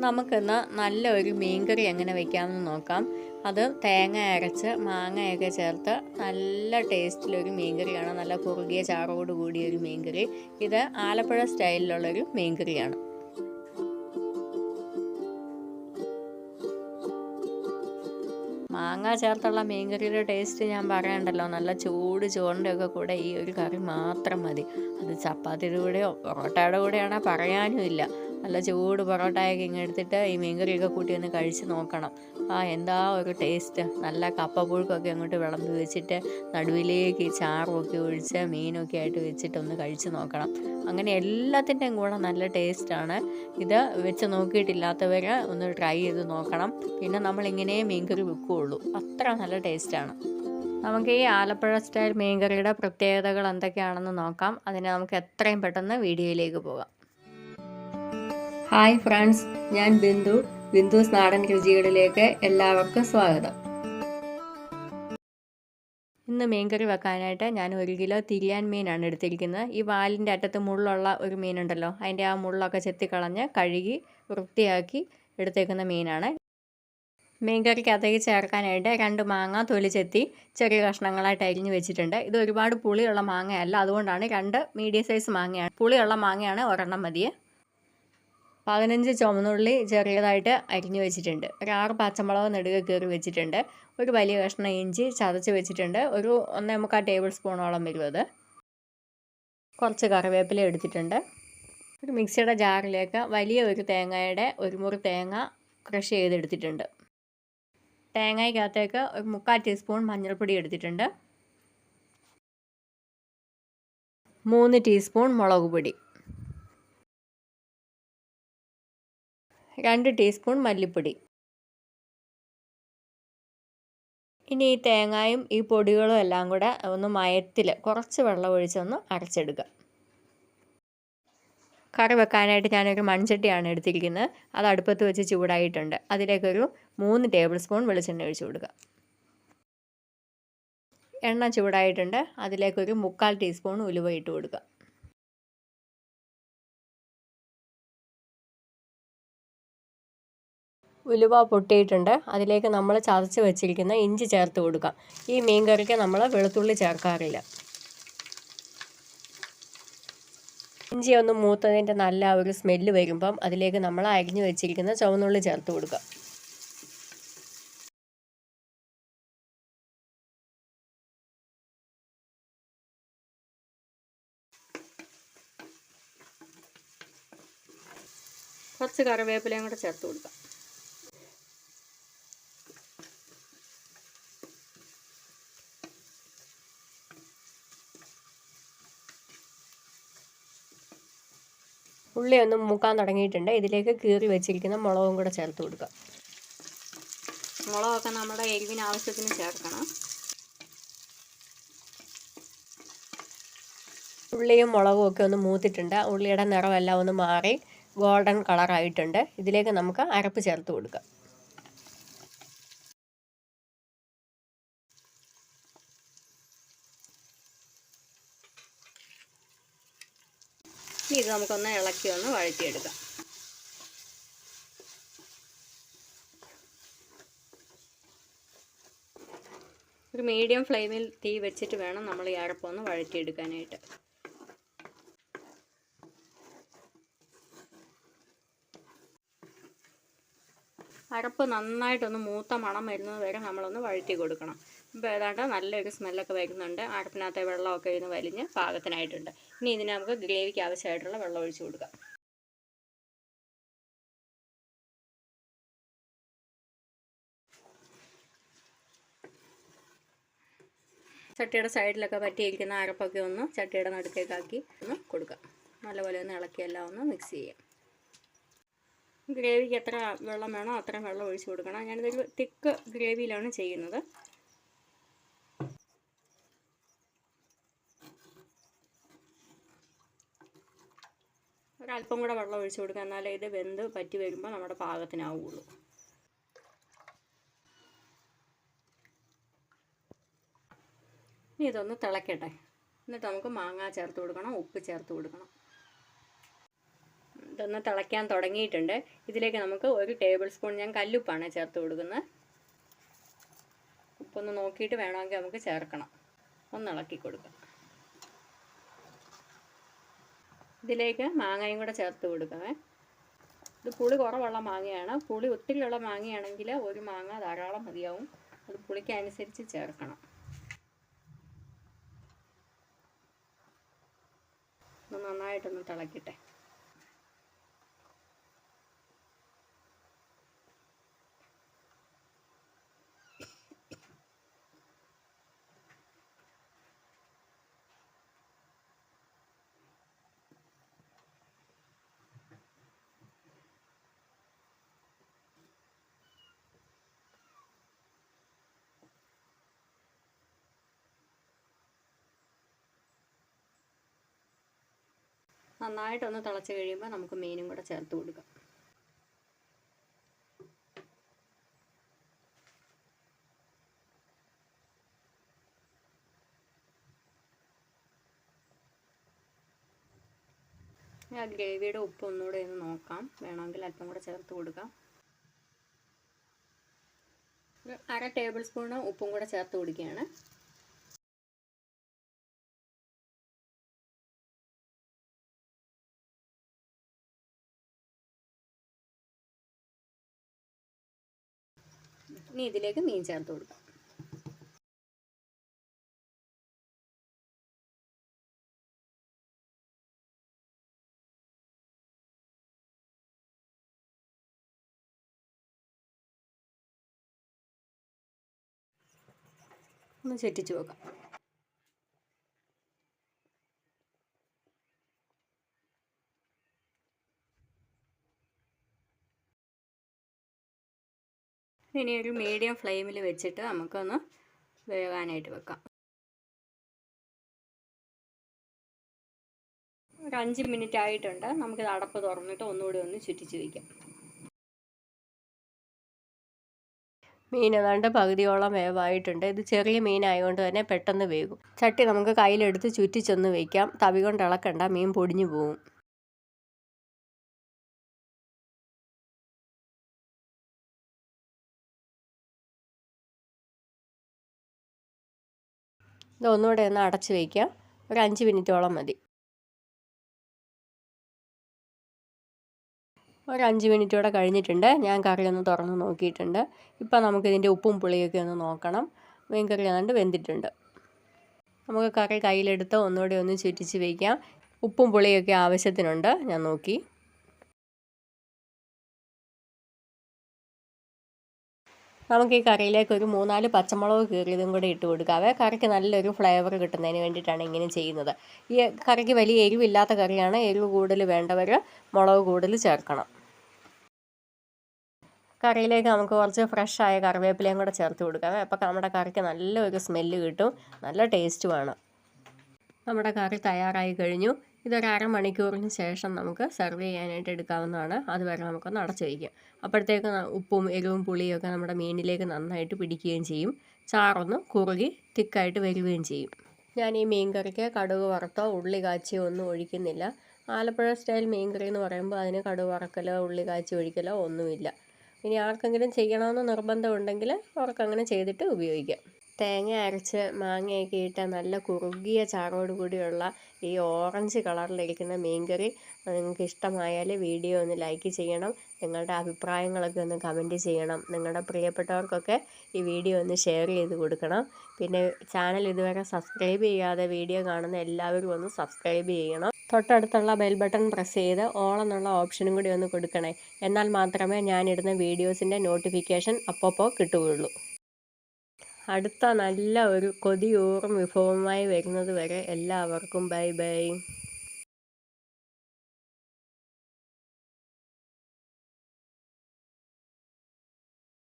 നമുക്കിന്ന് നല്ലൊരു മീൻകറി എങ്ങനെ വയ്ക്കാമെന്ന് നോക്കാം. അത് തേങ്ങ അരച്ച് മാങ്ങയൊക്കെ ചേർത്ത് നല്ല ടേസ്റ്റിലൊരു മീൻകറിയാണ്. നല്ല കുറുകിയ ചാറോട് കൂടിയൊരു മീൻകറി. ഇത് ആലപ്പുഴ സ്റ്റൈലിലുള്ളൊരു മീൻകറിയാണ്. മാങ്ങ ചേർത്തുള്ള മീൻകറിയുടെ ടേസ്റ്റ് ഞാൻ പറയണ്ടല്ലോ. നല്ല ചൂട് ചോറിൻ്റെ ഒക്കെ കൂടെ ഈ ഒരു കറി മാത്രം മതി. അത് ചപ്പാത്തിയുടെ കൂടെയോ പൊറോട്ടയുടെ കൂടെയാണോ പറയാനും ഇല്ല. നല്ല ചൂട് പൊറോട്ടയൊക്കെ ഇങ്ങനെ എടുത്തിട്ട് ഈ മീൻകറിയൊക്കെ കൂട്ടി ഒന്ന് കഴിച്ച് നോക്കണം. എന്താ ഒരു ടേസ്റ്റ്. നല്ല കപ്പപ്പുഴുക്കൊക്കെ അങ്ങോട്ട് വിളമ്പി വെച്ചിട്ട് നടുവിലേക്ക് ഈ ചാറുമൊക്കെ ഒഴിച്ച് മീനൊക്കെ ആയിട്ട് വെച്ചിട്ടൊന്ന് കഴിച്ച് നോക്കണം. അങ്ങനെ എല്ലാത്തിൻ്റെയും കൂടെ നല്ല ടേസ്റ്റാണ്. ഇത് വെച്ച് നോക്കിയിട്ടില്ലാത്തവർ ഒന്ന് ട്രൈ ചെയ്ത് നോക്കണം. പിന്നെ നമ്മളിങ്ങനെ മീൻകറി വെക്കുകയുള്ളൂ, അത്ര നല്ല ടേസ്റ്റാണ്. നമുക്ക് ഈ ആലപ്പുഴ സ്റ്റൈൽ മീൻകറിയുടെ പ്രത്യേകതകൾ എന്തൊക്കെയാണെന്ന് നോക്കാം. അതിന് നമുക്ക് എത്രയും പെട്ടെന്ന് വീഡിയോയിലേക്ക് പോകാം. ഹായ് ഫ്രണ്ട്സ്, ഞാൻ ബിന്ദുസ് നാടൻ രുചികളിലേക്ക് എല്ലാവർക്കും സ്വാഗതം. ഇന്ന് മീൻകറി വെക്കാനായിട്ട് ഞാൻ 1 കിലോ തിരിയാൻ മീനാണ് എടുത്തിരിക്കുന്നത്. ഈ വാലിൻ്റെ അറ്റത്ത് മുള്ളുള്ള ഒരു മീനുണ്ടല്ലോ, അതിൻ്റെ ആ മുള്ളൊക്കെ ചെത്തിക്കളഞ്ഞ് കഴുകി വൃത്തിയാക്കി എടുത്തേക്കുന്ന മീനാണ്. മീൻകറിക്കകത്തേക്ക് ചേർക്കാനായിട്ട് 2 മാങ്ങ തൊലി ചെത്തി ചെറിയ കഷ്ണങ്ങളായിട്ട് അരിഞ്ഞ് വെച്ചിട്ടുണ്ട്. ഇത് ഒരുപാട് പുളിയുള്ള മാങ്ങയല്ല, അതുകൊണ്ടാണ് 2 മീഡിയം സൈസ് മാങ്ങയാണ്. പുളിയുള്ള മാങ്ങയാണ്, ഒരെണ്ണം മതിയെ. 15 ചുവന്നുള്ളി ചെറിയതായിട്ട് അരിഞ്ഞു വെച്ചിട്ടുണ്ട്. ഒരു 6 പച്ചമുളക് നെടുകെ കീറി വെച്ചിട്ടുണ്ട്. ഒരു വലിയ കഷ്ണം ഇഞ്ചി ചതച്ച് വെച്ചിട്ടുണ്ട്. ഒരു 1.25 ടേബിൾ സ്പൂണോളം വരും അത്. കുറച്ച് കറിവേപ്പില എടുത്തിട്ടുണ്ട്. ഒരു മിക്സിയുടെ ജാറിലേക്ക് വലിയ ഒരു തേങ്ങയുടെ 1 മുറി തേങ്ങ ക്രഷ് ചെയ്തെടുത്തിട്ടുണ്ട്. തേങ്ങയ്ക്കകത്തേക്ക് ഒരു 3/4 ടീസ്പൂൺ മഞ്ഞൾപ്പൊടി എടുത്തിട്ടുണ്ട്. 3 ടീസ്പൂൺ മുളക് പൊടി, 2 ടീസ്പൂൺ മല്ലിപ്പൊടി. ഇനി ഈ തേങ്ങയും ഈ പൊടികളും എല്ലാം കൂടെ ഒന്ന് മയത്തിൽ കുറച്ച് വെള്ളം ഒഴിച്ചൊന്ന് അരച്ചെടുക്കുക. കറി വെക്കാനായിട്ട് ഞാനൊരു മൺചട്ടിയാണ് എടുത്തിരിക്കുന്നത്. അത് അടുപ്പത്ത് വെച്ച് ചൂടായിട്ടുണ്ട്. അതിലേക്കൊരു 3 ടേബിൾ സ്പൂൺ വെളിച്ചെണ്ണ ഒഴിച്ച് കൊടുക്കുക. എണ്ണ ചൂടായിട്ടുണ്ട്. അതിലേക്കൊരു 3/4 ടീസ്പൂൺ ഉലുവ ഇട്ട് കൊടുക്കുക. ഉലുവ പൊട്ടിയിട്ടുണ്ട്. അതിലേക്ക് നമ്മൾ ചതച്ച് വെച്ചിരിക്കുന്ന ഇഞ്ചി ചേർത്ത് കൊടുക്കാം. ഈ മീൻ കറിക്ക് നമ്മൾ വെളുത്തുള്ളി ചേർക്കാറില്ല. ഇഞ്ചി ഒന്ന് മൂത്തതിൻ്റെ നല്ല ഒരു സ്മെല്ല് വരുമ്പം അതിലേക്ക് നമ്മൾ അരിഞ്ഞു വെച്ചിരിക്കുന്ന ചുവന്നുള്ളി ചേർത്ത് കൊടുക്കുക. കുറച്ച് കറിവേപ്പിലയും കൂടെ ചേർത്ത് കൊടുക്കാം. ഉള്ളി ഒന്ന് മൂക്കാൻ തുടങ്ങിയിട്ടുണ്ട്. ഇതിലേക്ക് കീറി വെച്ചിരിക്കുന്ന മുളകും കൂടെ ചേർത്ത് കൊടുക്കുക. മുളകൊക്കെ നമ്മുടെ എരിവിന് ആവശ്യത്തിന് ചേർക്കണം. ഉള്ളിയും മുളകും ഒക്കെ ഒന്ന് മൂത്തിട്ടുണ്ട്. ഉള്ളിയുടെ നിറമെല്ലാം ഒന്ന് മാറി ഗോൾഡൻ കളറായിട്ടുണ്ട്. ഇതിലേക്ക് നമുക്ക് അരപ്പ് ചേർത്ത് കൊടുക്കാം. ഇനി ഇത് നമുക്കൊന്ന് ഇളക്കി ഒന്ന് വഴറ്റിയെടുക്കാം. ഒരു മീഡിയം ഫ്ലെയിമിൽ തീ വെച്ചിട്ട് വേണം നമ്മൾ ഈ അരപ്പൊന്ന് വഴറ്റിയെടുക്കാനായിട്ട്. അരപ്പ് നന്നായിട്ടൊന്ന് മൂത്ത മണം വരുന്നത് വരെ നമ്മളൊന്ന് വഴറ്റി കൊടുക്കണം. ഇപ്പോൾ ഏതാണ്ട് നല്ലൊരു സ്മെല്ലൊക്കെ വരുന്നുണ്ട്. അരപ്പിനകത്തെ വെള്ളമൊക്കെ ഇതിന് വലിഞ്ഞ് പാകത്തിനായിട്ടുണ്ട്. ഇനി ഇതിന് നമുക്ക് ഗ്രേവിക്ക് ആവശ്യമായിട്ടുള്ള വെള്ളം ഒഴിച്ച് കൊടുക്കാം. ചട്ടിയുടെ സൈഡിലൊക്കെ പറ്റിയിരിക്കുന്ന അരപ്പൊക്കെ ഒന്ന് ചട്ടിയുടെ നടുക്കേക്കാക്കി ഒന്ന് കൊടുക്കാം. നല്ലപോലെ ഒന്ന് ഇളക്കി എല്ലാം ഒന്ന് മിക്സ് ചെയ്യാം. ഗ്രേവിക്ക് എത്ര വെള്ളം വേണോ അത്രയും വെള്ളം ഒഴിച്ച് കൊടുക്കണം. ഞാനിതൊരു തിക്ക് ഗ്രേവിയിലാണ് ചെയ്യുന്നത്. ഒരല്പം കൂടെ വെള്ളം ഒഴിച്ച് കൊടുക്കുക, എന്നാലേ ഇത് വെന്ത് പറ്റി വരുമ്പോൾ നമ്മുടെ പാകത്തിനാവുള്ളൂ. ഇനി ഇതൊന്ന് തിളക്കട്ടെ. എന്നിട്ട് നമുക്ക് മാങ്ങ ചേർത്ത് കൊടുക്കണം, ഉപ്പ് ചേർത്ത് കൊടുക്കണം. ഇതൊന്ന് തിളയ്ക്കാൻ തുടങ്ങിയിട്ടുണ്ട്. ഇതിലേക്ക് നമുക്ക് 1 ടേബിൾ സ്പൂൺ ഞാൻ കല്ലുപ്പാണ് ചേർത്ത് കൊടുക്കുന്നത്. ഉപ്പൊന്ന് നോക്കിയിട്ട് വേണമെങ്കിൽ നമുക്ക് ചേർക്കണം. ഒന്ന് ഇളക്കി കൊടുക്കാം. ഇതിലേക്ക് മാങ്ങയും കൂടെ ചേർത്ത് കൊടുക്കണേ. ഇത് പുളി കുറവുള്ള മാങ്ങയാണ്. പുളി ഒത്തിരിയുള്ള മാങ്ങയാണെങ്കിൽ 1 മാങ്ങ ധാരാളം മതിയാവും. അത് പുളിക്കനുസരിച്ച് ചേർക്കണം. ഒന്ന് നന്നായിട്ടൊന്ന് തിളക്കട്ടെ. നന്നായിട്ടൊന്ന് തിളച്ച് കഴിയുമ്പോൾ നമുക്ക് മീനും കൂടെ ചേർത്ത് കൊടുക്കാം. ആ ഗ്രേവിയുടെ ഉപ്പ് ഒന്നുകൂടെ ഒന്ന് നോക്കാം. വേണമെങ്കിൽ അല്പം കൂടെ ചേർത്ത് കൊടുക്കാം. 1/2 ടേബിൾ സ്പൂൺ ഉപ്പും കൂടെ ചേർത്ത് കൊടുക്കുകയാണ്. ഇനി ഇതിലേക്ക് മീൻ ചേർത്ത് കൊടുക്കാം. ഒന്ന് ചുറ്റിച്ച് വെക്കാം. ഇനി ഒരു മീഡിയം ഫ്ലെയിമിൽ വെച്ചിട്ട് നമുക്കൊന്ന് വേകാനായിട്ട് വെക്കാം. ഒരു 5 മിനിറ്റ് ആയിട്ടുണ്ട്. നമുക്കിത് അടപ്പ് തുറന്നിട്ട് ഒന്നുകൂടി ഒന്ന് ചുറ്റിച്ച് വയ്ക്കാം. മീൻ ഏതാണ്ട് പകുതിയോളം വേവായിട്ടുണ്ട്. ഇത് ചെറിയ മീനായതുകൊണ്ട് തന്നെ പെട്ടെന്ന് വേകും. ചട്ടി നമുക്ക് കയ്യിലെടുത്ത് ചുറ്റിച്ചൊന്ന് വയ്ക്കാം. തവി കൊണ്ട് ഇളക്കണ്ട, മീൻ പൊടിഞ്ഞു പോകും. ഇത് ഒന്നുകൂടെ ഒന്ന് അടച്ച് വയ്ക്കാം. ഒരു 5 മിനിറ്റോളം മതി. ഒരു 5 മിനിറ്റോടെ കഴിഞ്ഞിട്ടുണ്ട്. ഞാൻ കറി ഒന്ന് തുറന്ന് നോക്കിയിട്ടുണ്ട്. ഇപ്പം നമുക്കിതിൻ്റെ ഉപ്പും പുളിയൊക്കെ ഒന്ന് നോക്കണം. മീൻ കറി ഏതാണ്ട് വെന്തിട്ടുണ്ട്. നമുക്ക് കറി കയ്യിലെടുത്ത് ഒന്നുകൂടി ഒന്ന് ചുറ്റിച്ച് വയ്ക്കാം. ഉപ്പും പുളിയൊക്കെ ആവശ്യത്തിനുണ്ട്. ഞാൻ നോക്കി. നമുക്ക് ഈ കറിയിലേക്ക് ഒരു 3-4 പച്ചമുളക് കീറിയതും കൂടി ഇട്ട് കൊടുക്കാവേ. കറിക്ക് നല്ലൊരു ഫ്ലേവർ കിട്ടുന്നതിന് വേണ്ടിയിട്ടാണ് ഇങ്ങനെ ചെയ്യുന്നത്. ഈ കറിക്ക് വലിയ എരിവില്ലാത്ത കറിയാണ്. എരിവ് കൂടുതൽ വേണ്ടവർ മുളക് കൂടുതൽ ചേർക്കണം. കറിയിലേക്ക് നമുക്ക് കുറച്ച് ഫ്രഷായ കറിവേപ്പിലയും കൂടെ ചേർത്ത് കൊടുക്കാവേ. അപ്പോൾ നമ്മുടെ കറിക്ക് നല്ലൊരു സ്മെല്ല് കിട്ടും. നല്ല ടേസ്റ്റുമാണ്. നമ്മുടെ കറി തയ്യാറായി കഴിഞ്ഞു. ഇതൊരു 1/2 മണിക്കൂറിന് ശേഷം നമുക്ക് സെർവ് ചെയ്യാനായിട്ട് എടുക്കാവുന്നതാണ്. അതുവരെ നമുക്കൊന്ന് അടച്ചു വയ്ക്കാം. അപ്പോഴത്തേക്ക് ഉപ്പും എരിവും പുളിയൊക്കെ നമ്മുടെ മീനിലേക്ക് നന്നായിട്ട് പിടിക്കുകയും ചെയ്യും. ചാറൊന്ന് കുറുകി തിക്കായിട്ട് വരികയും ചെയ്യും. ഞാൻ ഈ മീൻ കറിക്ക് കടുക് വറുത്തോ ഉള്ളി കാച്ചിയോ ഒന്നും ഒഴിക്കുന്നില്ല. ആലപ്പുഴ സ്റ്റൈൽ മീൻ കറി എന്ന് പറയുമ്പോൾ അതിന് കടുക് വറക്കലോ ഉള്ളി കാച്ചി ഒഴിക്കലോ ഒന്നുമില്ല. ഇനി ആർക്കെങ്കിലും ചെയ്യണമെന്ന് നിർബന്ധമുണ്ടെങ്കിൽ അവർക്കങ്ങനെ ചെയ്തിട്ട് ഉപയോഗിക്കാം. തേങ്ങ അരച്ച് മാങ്ങയൊക്കെ ഇട്ട നല്ല കുറുകിയ ചാറോട് കൂടിയുള്ള ഈ ഓറഞ്ച് കളറിലിരിക്കുന്ന മീൻകറി നിങ്ങൾക്ക് ഇഷ്ടമായാൽ വീഡിയോ ഒന്ന് ലൈക്ക് ചെയ്യണം. നിങ്ങളുടെ അഭിപ്രായങ്ങളൊക്കെ ഒന്ന് കമൻറ്റ് ചെയ്യണം. നിങ്ങളുടെ പ്രിയപ്പെട്ടവർക്കൊക്കെ ഈ വീഡിയോ ഒന്ന് ഷെയർ ചെയ്ത് കൊടുക്കണം. പിന്നെ ചാനൽ ഇതുവരെ സബ്സ്ക്രൈബ് ചെയ്യാതെ വീഡിയോ കാണുന്ന എല്ലാവരും ഒന്ന് സബ്സ്ക്രൈബ് ചെയ്യണം. തൊട്ടടുത്തുള്ള ബെൽ ബട്ടൺ പ്രസ് ചെയ്ത് ഓൾ എന്നുള്ള ഓപ്ഷനും കൂടി ഒന്ന് കൊടുക്കണേ. എന്നാൽ മാത്രമേ ഞാനിടുന്ന വീഡിയോസിൻ്റെ നോട്ടിഫിക്കേഷൻ അപ്പോൾ കിട്ടുകയുള്ളൂ. അടുത്ത നല്ല ഒരു കൊതിയൂറും വിഭവമായി വരുന്നത് വരെ എല്ലാവർക്കും ബൈ ബൈ.